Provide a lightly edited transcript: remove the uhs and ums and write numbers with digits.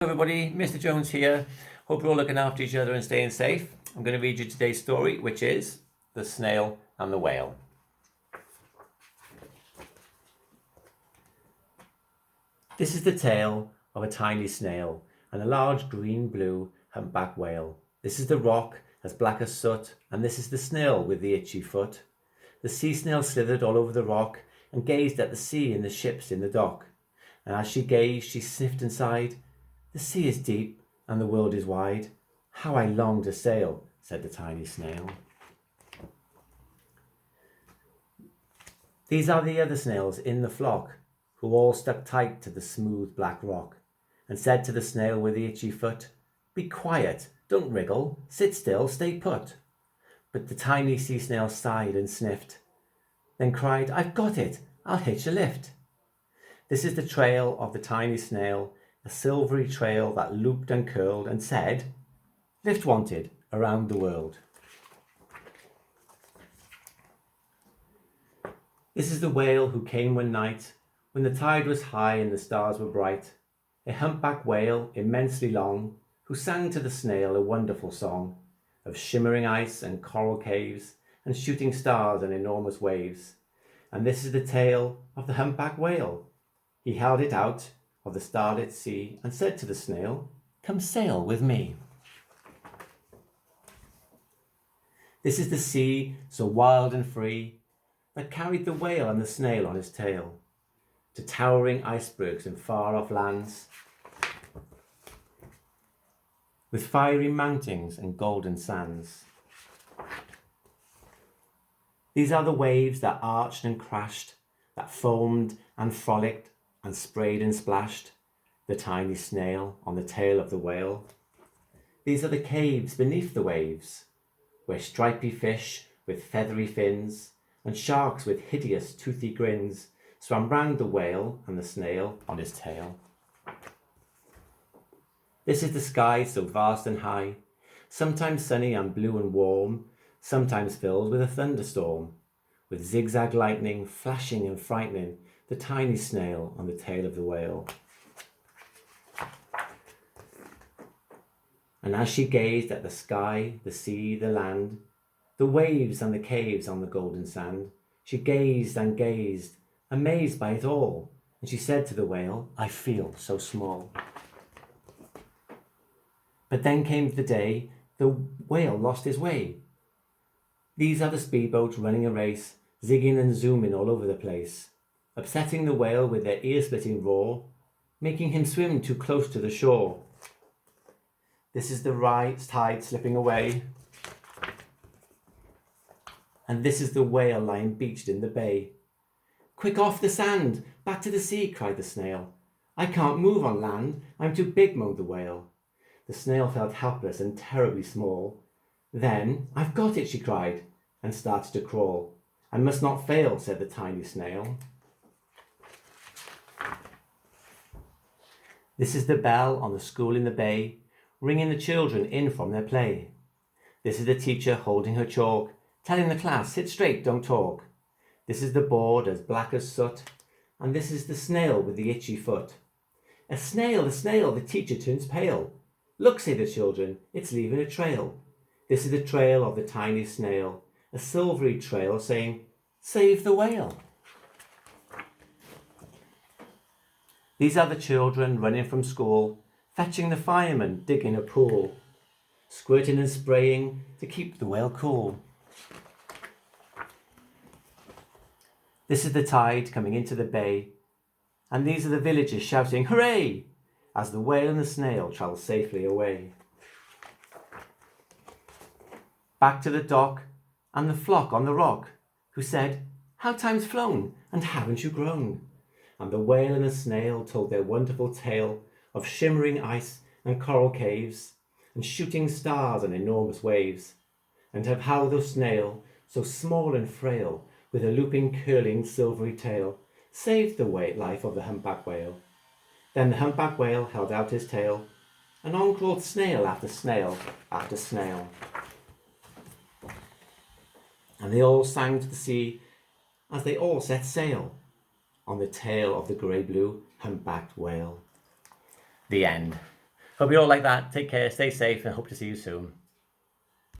Everybody, Mr. Jones here. Hope you're all looking after each other and staying safe. I'm going to read you today's story, which is The Snail and the Whale. This is the tale of a tiny snail and a large green-blue humpback whale. This is the rock as black as soot, and this is the snail with the itchy foot. The sea snail slithered all over the rock and gazed at the sea and the ships in the dock. And as she gazed, she sniffed and sighed, "The sea is deep and the world is wide. How I long to sail," said the tiny snail. These are the other snails in the flock, who all stuck tight to the smooth black rock, and said to the snail with the itchy foot, "Be quiet, don't wriggle, sit still, stay put." But the tiny sea snail sighed and sniffed, then cried, "I've got it, I'll hitch a lift." This is the trail of the tiny snail, a silvery trail that looped and curled and said, "Lift wanted around the world." This is the whale who came one night when the tide was high and the stars were bright, a humpback whale immensely long, who sang to the snail a wonderful song of shimmering ice and coral caves and shooting stars and enormous waves. And this is the tale of the humpback whale. He held it out of the starlit sea and said to the snail, "Come sail with me." This is the sea, so wild and free, that carried the whale and the snail on his tail to towering icebergs and far-off lands, with fiery mountains and golden sands. These are the waves that arched and crashed, that foamed and frolicked and sprayed and splashed the tiny snail on the tail of the whale. These are the caves beneath the waves, where stripy fish with feathery fins and sharks with hideous toothy grins swam round the whale and the snail on his tail. This is the sky so vast and high, sometimes sunny and blue and warm, sometimes filled with a thunderstorm, with zigzag lightning flashing and frightening the tiny snail on the tail of the whale. And as she gazed at the sky, the sea, the land, the waves and the caves on the golden sand, she gazed and gazed, amazed by it all, and she said to the whale, "I feel so small." But then came the day the whale lost his way. These are the speedboats running a race, zigging and zooming all over the place, upsetting the whale with their ear-splitting roar, making him swim too close to the shore. This is the tide slipping away, and this is the whale lying beached in the bay. "Quick off the sand, back to the sea," cried the snail. "I can't move on land, I'm too big," moaned the whale. The snail felt helpless and terribly small. Then, "I've got it," she cried, and started to crawl. "I must not fail," said the tiny snail. This is the bell on the school in the bay, ringing the children in from their play. This is the teacher holding her chalk, telling the class, "Sit straight, don't talk." This is the board as black as soot, and this is the snail with the itchy foot. A snail, the teacher turns pale. "Look," say the children, "it's leaving a trail." This is the trail of the tiny snail, a silvery trail saying, "Save the whale." These are the children running from school, fetching the fireman, digging a pool, squirting and spraying to keep the whale cool. This is the tide coming into the bay, and these are the villagers shouting, "Hooray!" as the whale and the snail travel safely away. Back to the dock and the flock on the rock, who said, "How time's flown, and haven't you grown?" And the whale and the snail told their wonderful tale of shimmering ice and coral caves, and shooting stars and enormous waves, and of how the snail, so small and frail, with a looping, curling, silvery tail, saved the life of the humpback whale. Then the humpback whale held out his tail, and on crawled snail after snail after snail. And they all sang to the sea as they all set sail on the tail of the grey-blue humpbacked whale. The end. Hope you all like that. Take care, stay safe, and hope to see you soon.